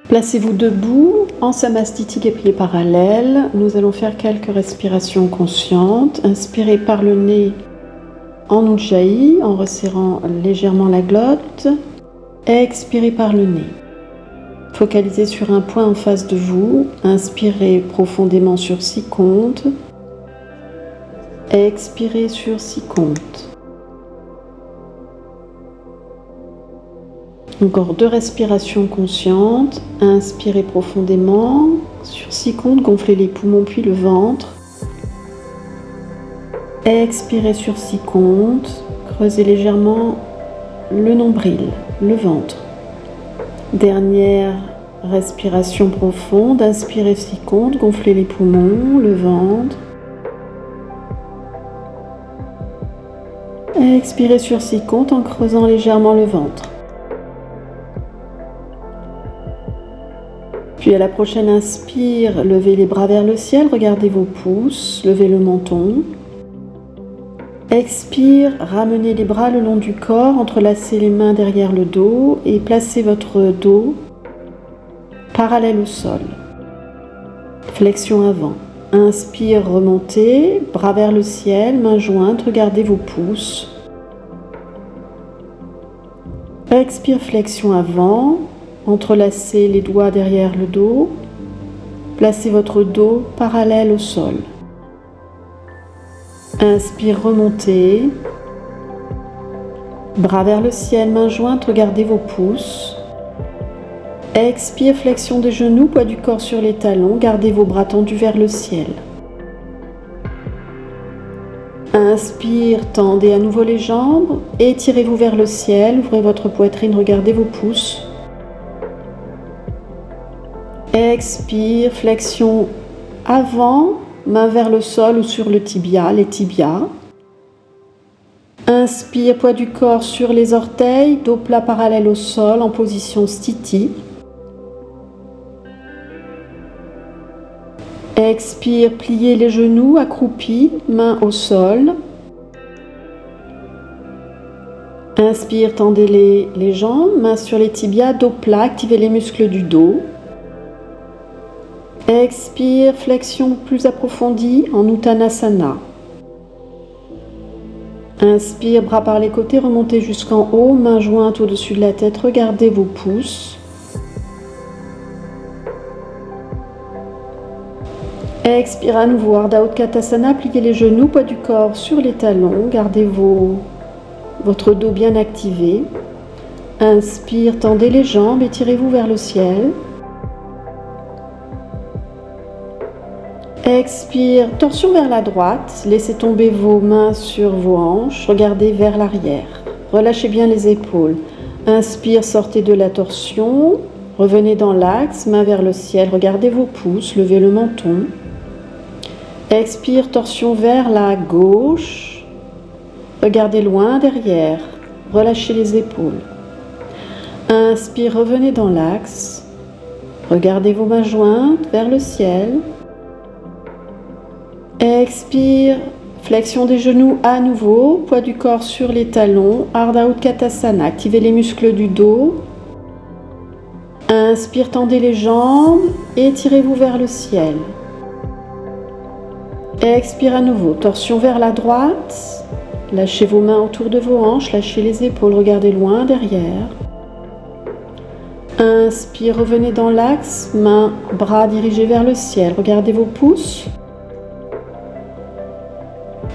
Placez-vous debout, en samasthiti et pieds parallèles. Nous allons faire quelques respirations conscientes. Inspirez par le nez en ujjayi, en resserrant légèrement la glotte. Expirez par le nez. Focalisez sur un point en face de vous. Inspirez profondément sur 6 comptes. Expirez sur 6 comptes. Encore 2 respirations conscientes. Inspirez profondément. Sur 6 comptes, gonflez les poumons puis le ventre. Expirez sur 6 comptes. Creusez légèrement le nombril, le ventre. Dernière respiration profonde. Inspirez 6 comptes, gonflez les poumons, le ventre. Expirez sur 6 comptes en creusant légèrement le ventre. Puis à la prochaine inspire, levez les bras vers le ciel, regardez vos pouces, levez le menton. Expire, ramenez les bras le long du corps, entrelacez les mains derrière le dos et placez votre dos parallèle au sol. Flexion avant. Inspire, remontez, bras vers le ciel, mains jointes, regardez vos pouces. Expire, flexion avant. Entrelacez les doigts derrière le dos. Placez votre dos parallèle au sol. Inspire, remontez. Bras vers le ciel, mains jointes, regardez vos pouces. Expire, flexion des genoux, poids du corps sur les talons, gardez vos bras tendus vers le ciel. Inspire, tendez à nouveau les jambes, étirez-vous vers le ciel, ouvrez votre poitrine, regardez vos pouces. Expire, flexion avant, main vers le sol ou sur le tibia, les tibias. Inspire, poids du corps sur les orteils, dos plat parallèle au sol en position sthiti. Expire, pliez les genoux, accroupis, mains au sol. Inspire, tendez les jambes, mains sur les tibias, dos plat, activez les muscles du dos. Expire, flexion plus approfondie en Uttanasana. Inspire, bras par les côtés, remontez jusqu'en haut, mains jointes au-dessus de la tête, regardez vos pouces. Expire à nouveau, Ardha Utkatasana, pliez les genoux, poids du corps sur les talons, gardez votre dos bien activé. Inspire, tendez les jambes, étirez-vous vers le ciel. Expire, torsion vers la droite, laissez tomber vos mains sur vos hanches, regardez vers l'arrière. Relâchez bien les épaules. Inspire, sortez de la torsion, revenez dans l'axe, main vers le ciel, regardez vos pouces, levez le menton. Expire, torsion vers la gauche, regardez loin derrière, relâchez les épaules. Inspire, revenez dans l'axe, regardez vos mains jointes vers le ciel. Expire, flexion des genoux à nouveau, poids du corps sur les talons, Ardha Utkatasana, activez les muscles du dos. Inspire, tendez les jambes, étirez-vous vers le ciel. Expire à nouveau, torsion vers la droite, lâchez vos mains autour de vos hanches, lâchez les épaules, regardez loin derrière. Inspire, revenez dans l'axe, mains, bras dirigés vers le ciel, regardez vos pouces.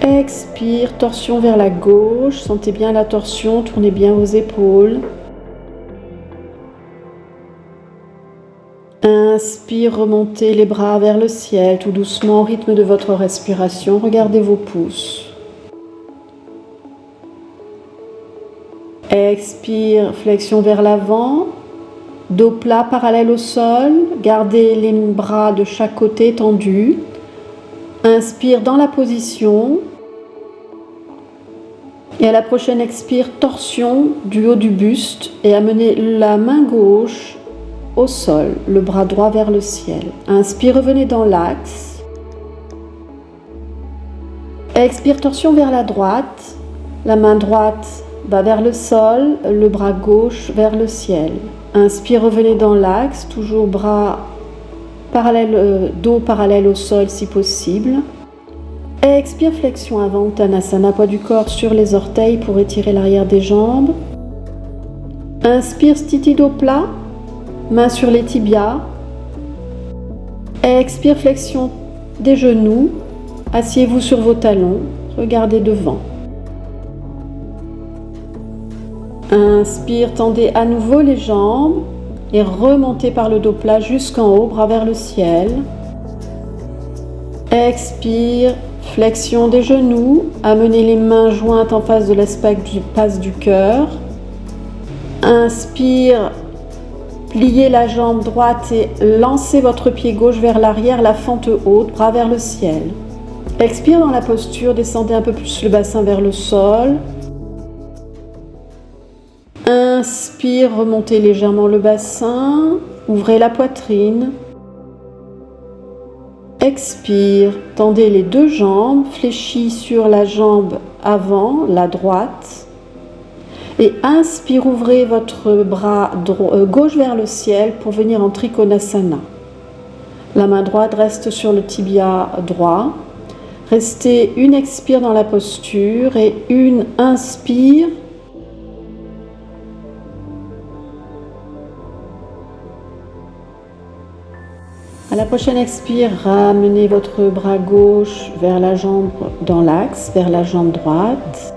Expire, torsion vers la gauche, sentez bien la torsion, tournez bien vos épaules. Inspire, remontez les bras vers le ciel, tout doucement au rythme de votre respiration, regardez vos pouces. Expire, flexion vers l'avant, dos plat parallèle au sol, gardez les bras de chaque côté tendus. Inspire dans la position. Et à la prochaine expire, torsion du haut du buste et amenez la main gauche au sol, le bras droit vers le ciel. Inspire, revenez dans l'axe. Expire, torsion vers la droite. La main droite va vers le sol, le bras gauche vers le ciel. Inspire, revenez dans l'axe, toujours bras parallèle, dos parallèle au sol si possible. Expire, flexion avant, Uttanasana, poids du corps sur les orteils pour étirer l'arrière des jambes. Inspire, Sthiti dos plat, main sur les tibias. Expire, flexion des genoux. Asseyez-vous sur vos talons, regardez devant. Inspire, tendez à nouveau les jambes et remontez par le dos plat jusqu'en haut, bras vers le ciel. Expire, flexion des genoux, amenez les mains jointes en face de l'espace du cœur. Inspire, pliez la jambe droite et lancez votre pied gauche vers l'arrière, la fente haute, bras vers le ciel. Expire dans la posture, descendez un peu plus le bassin vers le sol. Inspire, remontez légèrement le bassin, ouvrez la poitrine. Expire, tendez les deux jambes, fléchis sur la jambe avant, la droite. Et inspire, ouvrez votre bras gauche vers le ciel pour venir en Trikonasana. La main droite reste sur le tibia droit. Restez une expire dans la posture et une inspire. À la prochaine expire, ramenez votre bras gauche vers la jambe dans l'axe, vers la jambe droite.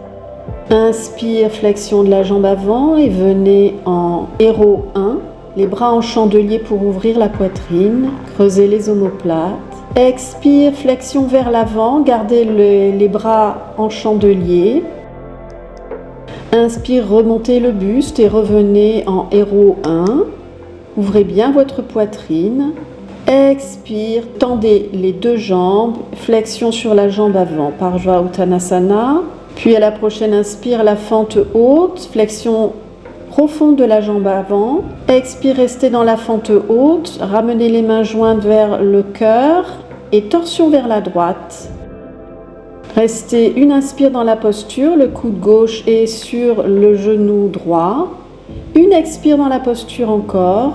Inspire, flexion de la jambe avant et venez en héros 1. Les bras en chandelier pour ouvrir la poitrine, creusez les omoplates. Expire, flexion vers l'avant, gardez les bras en chandelier. Inspire, remontez le buste et revenez en héros 1. Ouvrez bien votre poitrine. Expire, tendez les deux jambes, flexion sur la jambe avant, Parshva Uttanasana. Puis à la prochaine inspire, la fente haute, flexion profonde de la jambe avant. Expire, restez dans la fente haute, ramenez les mains jointes vers le cœur et torsion vers la droite. Restez une inspire dans la posture, le coude gauche est sur le genou droit. Une expire dans la posture encore.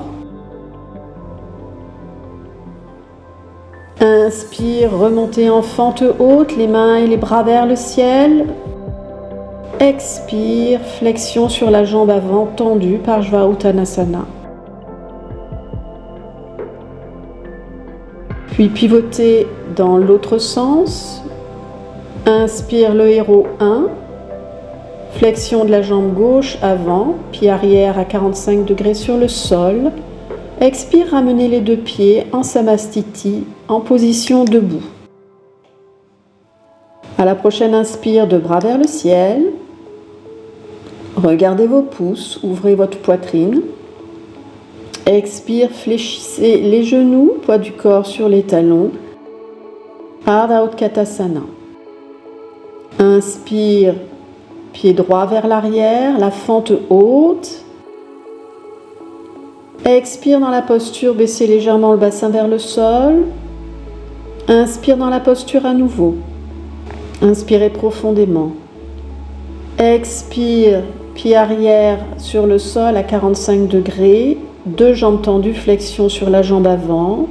Inspire, remontez en fente haute, les mains et les bras vers le ciel. Expire, flexion sur la jambe avant, tendue, Parshva Uttanasana. Puis pivotez dans l'autre sens. Inspire le héros 1. Flexion de la jambe gauche avant, pied arrière à 45 degrés sur le sol. Expire, ramenez les deux pieds en Samastiti, en position debout. À la prochaine inspire, deux bras vers le ciel. Regardez vos pouces, ouvrez votre poitrine. Expire, fléchissez les genoux, poids du corps sur les talons. Ardha Utkatasana. Inspire, pied droit vers l'arrière, la fente haute. Expire dans la posture, baissez légèrement le bassin vers le sol. Inspire dans la posture à nouveau. Inspirez profondément. Expire, pied arrière sur le sol à 45 degrés. Deux jambes tendues, flexion sur la jambe avant.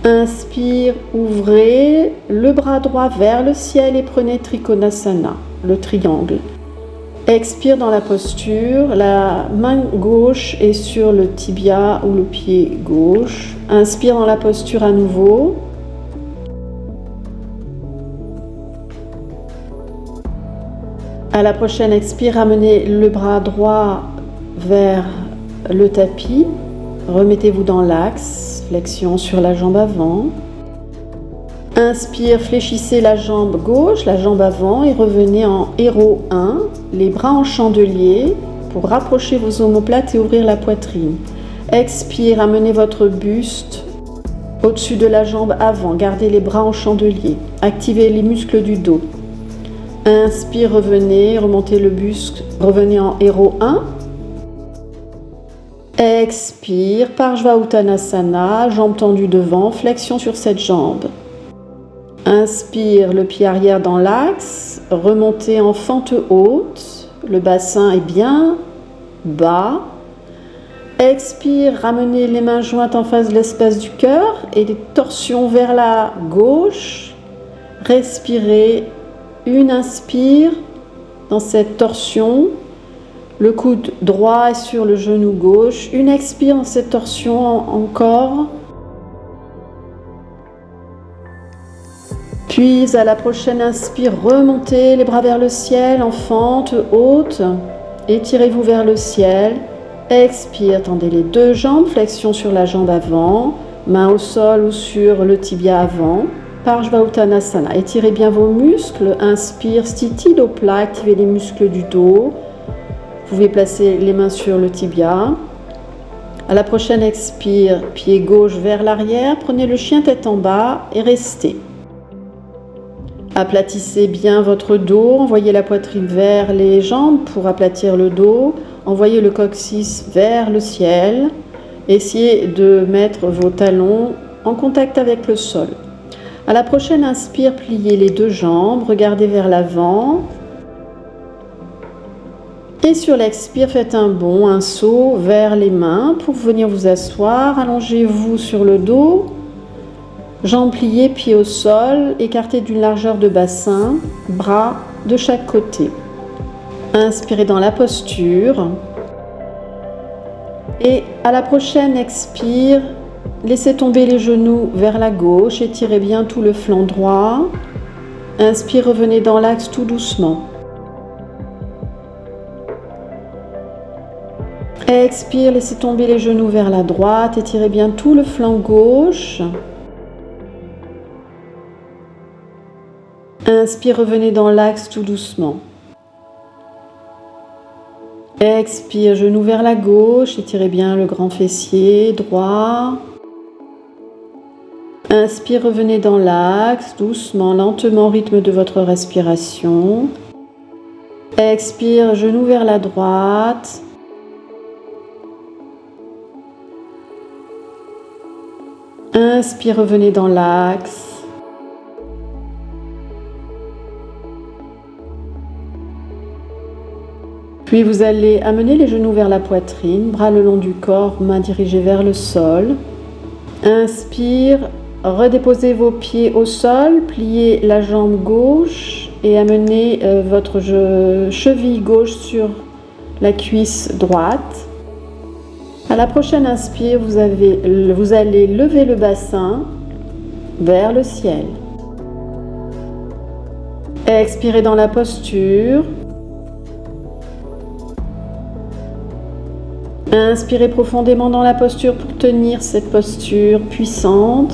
Inspire, ouvrez le bras droit vers le ciel et prenez Trikonasana, le triangle. Expire dans la posture, la main gauche est sur le tibia ou le pied gauche. Inspire dans la posture à nouveau. À la prochaine expire, ramenez le bras droit vers le tapis. Remettez-vous dans l'axe, flexion sur la jambe avant. Inspire, fléchissez la jambe gauche, la jambe avant et revenez en héros 1, les bras en chandelier pour rapprocher vos omoplates et ouvrir la poitrine. Expire, amenez votre buste Au-dessus de la jambe avant, gardez les bras en chandelier. Activez les muscles du dos. Inspire, revenez, remontez le buste, revenez en héros 1. Expire, Parshva Uttanasana, jambes tendues devant, flexion sur cette jambe. Inspire, le pied arrière dans l'axe, remontez en fente haute, le bassin est bien bas. Expire, ramenez les mains jointes en face de l'espace du cœur et les torsions vers la gauche. Respirez, une inspire dans cette torsion. Le coude droit est sur le genou gauche. Une expire dans cette torsion encore. Puis à la prochaine inspire, remontez les bras vers le ciel en fente haute. Étirez-vous vers le ciel. Expire, tendez les deux jambes, flexion sur la jambe avant, main au sol ou sur le tibia avant. Parshva Uttanasana. Étirez bien vos muscles. Inspire, Sthiti dos plat, activez les muscles du dos. Vous pouvez placer les mains sur le tibia. À la prochaine expire, pied gauche vers l'arrière. Prenez le chien tête en bas et restez. Aplatissez bien votre dos. Envoyez la poitrine vers les jambes pour aplatir le dos. Envoyez le coccyx vers le ciel. Essayez de mettre vos talons en contact avec le sol. À la prochaine inspire, pliez les deux jambes, regardez vers l'avant. Et sur l'expire, faites un bond, un saut vers les mains pour venir vous asseoir. Allongez-vous sur le dos, jambes pliées, pieds au sol, écartés d'une largeur de bassin, bras de chaque côté. Inspirez dans la posture. Et à la prochaine expire, laissez tomber les genoux vers la gauche, étirez bien tout le flanc droit. Inspire, revenez dans l'axe tout doucement. Expire, laissez tomber les genoux vers la droite, étirez bien tout le flanc gauche. Inspire, revenez dans l'axe tout doucement. Expire, genoux vers la gauche, étirez bien le grand fessier droit. Inspire, revenez dans l'axe, doucement, lentement, au rythme de votre respiration. Expire, genoux vers la droite. Inspire, revenez dans l'axe. Puis vous allez amener les genoux vers la poitrine, bras le long du corps, mains dirigées vers le sol. Inspire, redéposez vos pieds au sol, pliez la jambe gauche et amenez votre cheville gauche sur la cuisse droite. À la prochaine inspire, vous allez lever le bassin vers le ciel. Expirez dans la posture. Inspirez profondément dans la posture pour tenir cette posture puissante.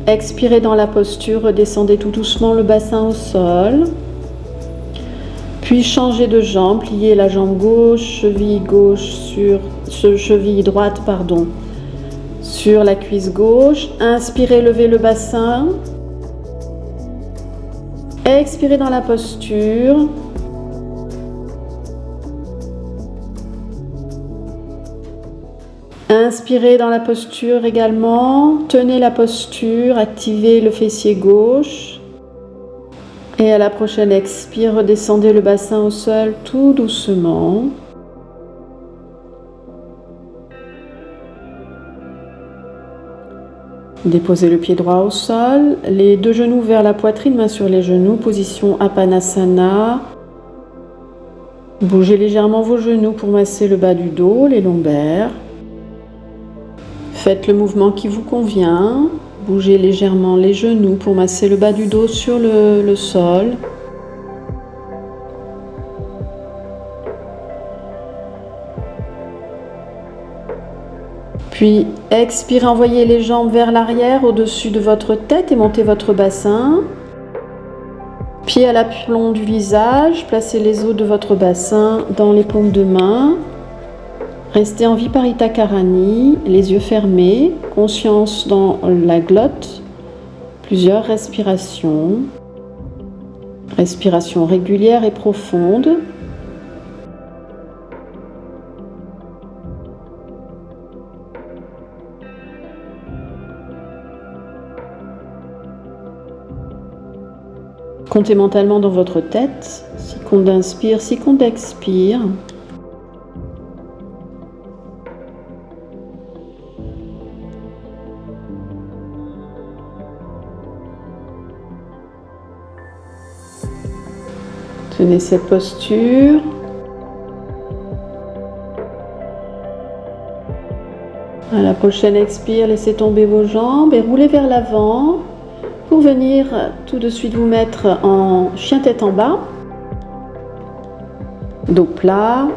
Expirez dans la posture, redescendez tout doucement le bassin au sol. Puis changez de jambe, pliez la jambe gauche, cheville droite, sur la cuisse gauche. Inspirez, levez le bassin. Expirez dans la posture. Inspirez dans la posture également. Tenez la posture, activez le fessier gauche. Et à la prochaine expire, redescendez le bassin au sol tout doucement. Déposez le pied droit au sol, les deux genoux vers la poitrine, main sur les genoux, position Apanasana. Bougez légèrement vos genoux pour masser le bas du dos, les lombaires. Faites le mouvement qui vous convient. Bougez légèrement les genoux pour masser le bas du dos sur le sol. Puis expirez, envoyez les jambes vers l'arrière au-dessus de votre tête et montez votre bassin. Pieds à l'aplomb du visage, placez les os de votre bassin dans les paumes de main. Restez en Viparita Karani, les yeux fermés, conscience dans la glotte, plusieurs respirations. Respiration régulière et profonde. Comptez mentalement dans votre tête, 6 comptes d'inspire, 6 comptes d'expire. Tenez cette posture. À la prochaine expire, laissez tomber vos jambes et roulez vers l'avant pour venir tout de suite vous mettre en chien tête en bas, dos plat.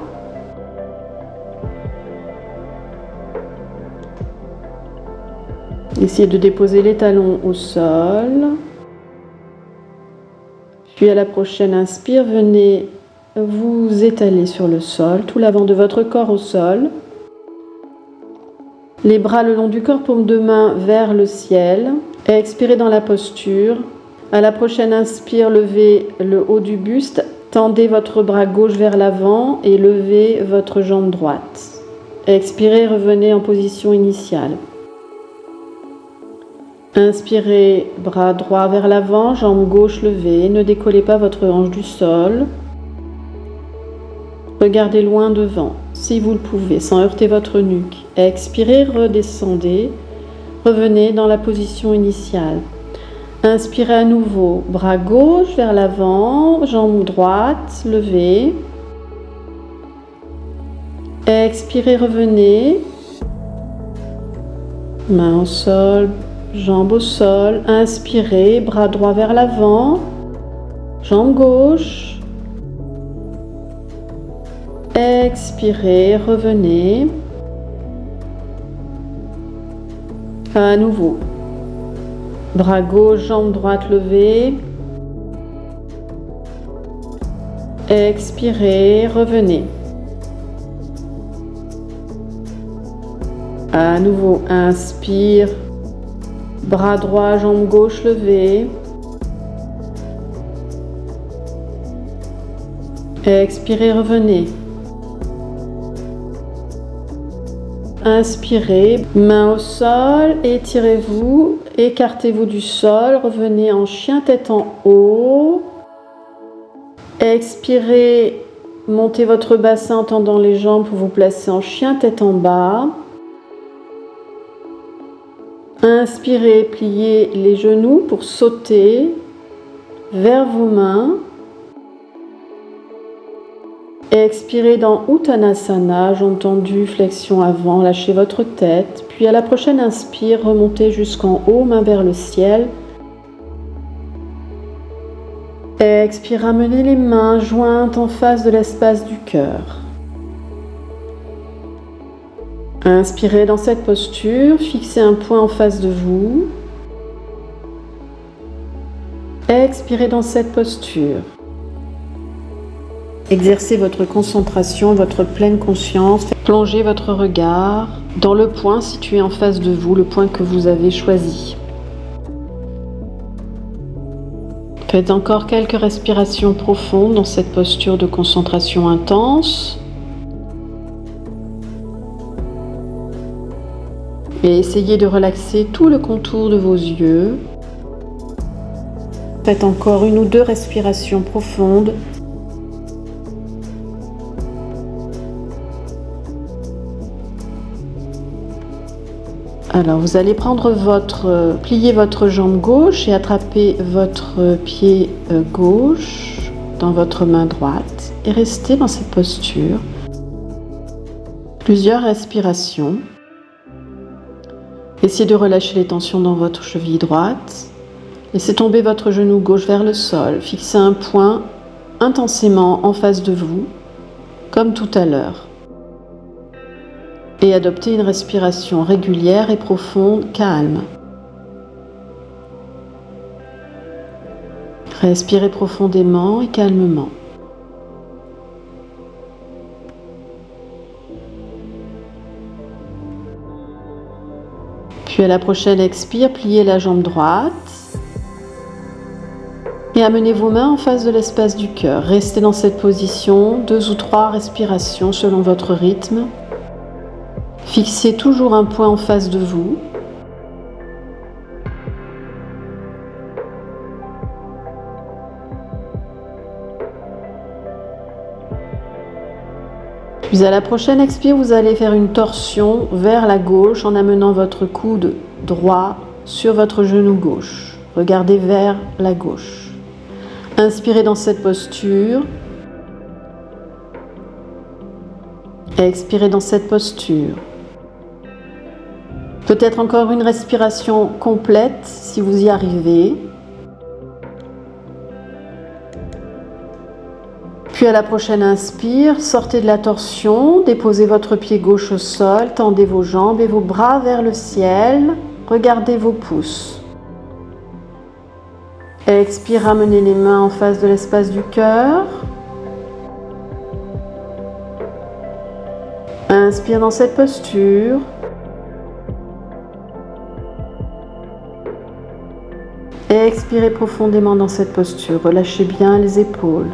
Essayez de déposer les talons au sol. Puis à la prochaine inspire, venez vous étaler sur le sol, tout l'avant de votre corps au sol. Les bras le long du corps, paume de main vers le ciel. Et expirez dans la posture. À la prochaine inspire, levez le haut du buste. Tendez votre bras gauche vers l'avant et levez votre jambe droite. Expirez, revenez en position initiale. Inspirez, bras droit vers l'avant, jambe gauche levée. Ne décollez pas votre hanche du sol. Regardez loin devant, si vous le pouvez, sans heurter votre nuque. Expirez, redescendez. Revenez dans la position initiale. Inspirez à nouveau, bras gauche vers l'avant, jambe droite levée. Expirez, revenez. Main au sol, jambe au sol. Inspirez, bras droit vers l'avant, jambe gauche. Expirez, revenez. À nouveau. Bras gauche, jambe droite levée. Expirez, revenez. À nouveau, inspire. Bras droit, jambe gauche levée. Expirez, revenez. Inspirez, main au sol, étirez-vous, écartez-vous du sol, revenez en chien tête en haut. Expirez, montez votre bassin en tendant les jambes pour vous placer en chien tête en bas. Inspirez, pliez les genoux pour sauter vers vos mains. Expirez dans Uttanasana, jambes tendues, flexion avant, lâchez votre tête. Puis à la prochaine inspire, remontez jusqu'en haut, main vers le ciel. Expire, ramenez les mains jointes en face de l'espace du cœur. Inspirez dans cette posture, fixez un point en face de vous. Expirez dans cette posture. Exercez votre concentration, votre pleine conscience. Plongez votre regard dans le point situé en face de vous, le point que vous avez choisi. Faites encore quelques respirations profondes dans cette posture de concentration intense. Et essayez de relaxer tout le contour de vos yeux. Faites encore 1 ou 2 respirations profondes. Alors, vous allez plier votre jambe gauche et attraper votre pied gauche dans votre main droite et rester dans cette posture. Plusieurs respirations. Essayez de relâcher les tensions dans votre cheville droite. Laissez tomber votre genou gauche vers le sol. Fixez un point intensément en face de vous, comme tout à l'heure. Et adoptez une respiration régulière et profonde, calme. Respirez profondément et calmement. Puis à la prochaine expire, pliez la jambe droite. Et amenez vos mains en face de l'espace du cœur. Restez dans cette position, 2 ou 3 respirations selon votre rythme. Fixez toujours un point en face de vous. Puis à la prochaine expire, vous allez faire une torsion vers la gauche en amenant votre coude droit sur votre genou gauche. Regardez vers la gauche. Inspirez dans cette posture. Expirez dans cette posture. Peut-être encore une respiration complète si vous y arrivez. Puis à la prochaine inspire, sortez de la torsion, déposez votre pied gauche au sol, tendez vos jambes et vos bras vers le ciel. Regardez vos pouces. Expire, ramenez les mains en face de l'espace du cœur. Inspire dans cette posture. Expirez profondément dans cette posture. Relâchez bien les épaules.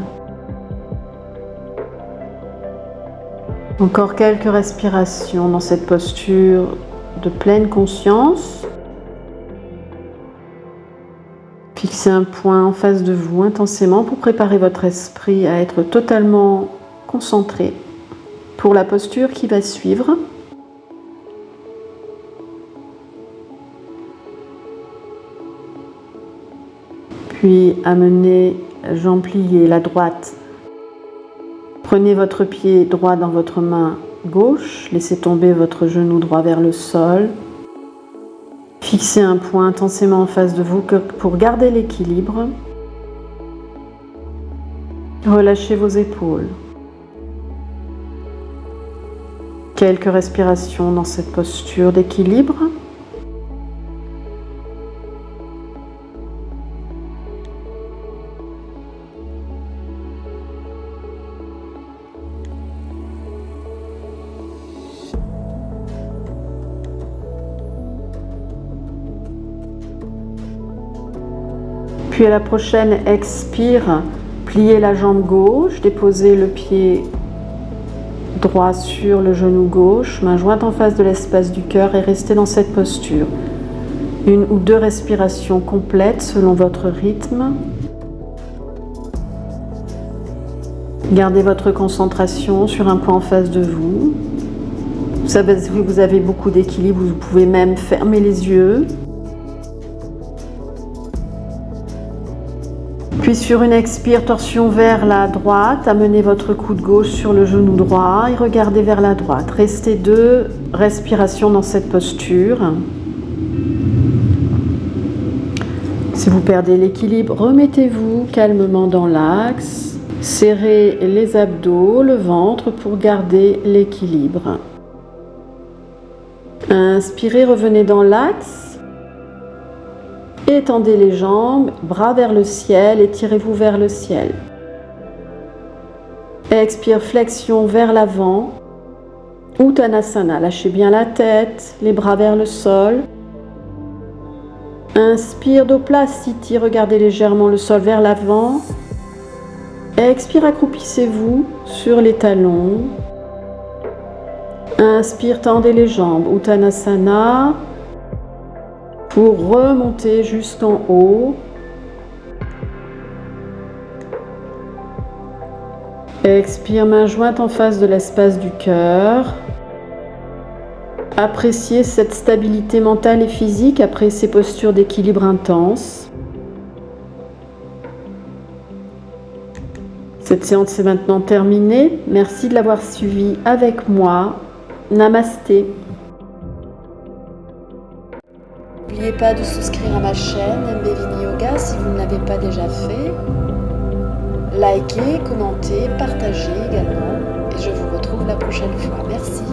Encore quelques respirations dans cette posture de pleine conscience. Fixez un point en face de vous intensément pour préparer votre esprit à être totalement concentré pour la posture qui va suivre. Puis amenez jambe pliée, la droite. Prenez votre pied droit dans votre main gauche, laissez tomber votre genou droit vers le sol. Fixez un point intensément en face de vous pour garder l'équilibre. Relâchez vos épaules. Quelques respirations dans cette posture d'équilibre. Puis à la prochaine expire, pliez la jambe gauche, déposez le pied droit sur le genou gauche, main jointe en face de l'espace du cœur et restez dans cette posture. 1 ou 2 respirations complètes selon votre rythme. Gardez votre concentration sur un point en face de vous. Vous savez que vous avez beaucoup d'équilibre, vous pouvez même fermer les yeux. Puis sur une expire, torsion vers la droite, amenez votre coude gauche sur le genou droit et regardez vers la droite. Restez 2 respirations dans cette posture. Si vous perdez l'équilibre, remettez-vous calmement dans l'axe. Serrez les abdos, le ventre pour garder l'équilibre. Inspirez, revenez dans l'axe. Étendez les jambes, bras vers le ciel, étirez-vous vers le ciel. Expire, flexion vers l'avant. Uttanasana, lâchez bien la tête, les bras vers le sol. Inspire, Doplasthiti, regardez légèrement le sol vers l'avant. Expire, accroupissez-vous sur les talons. Inspire, tendez les jambes, Uttanasana. Pour remonter jusqu'en haut. Expire, main jointe en face de l'espace du cœur. Appréciez cette stabilité mentale et physique après ces postures d'équilibre intenses. Cette séance est maintenant terminée. Merci de l'avoir suivie avec moi. Namasté. N'oubliez pas de souscrire à ma chaîne Mbévini Yoga si vous ne l'avez pas déjà fait. Likez, commentez, partagez également. Et je vous retrouve la prochaine fois. Merci.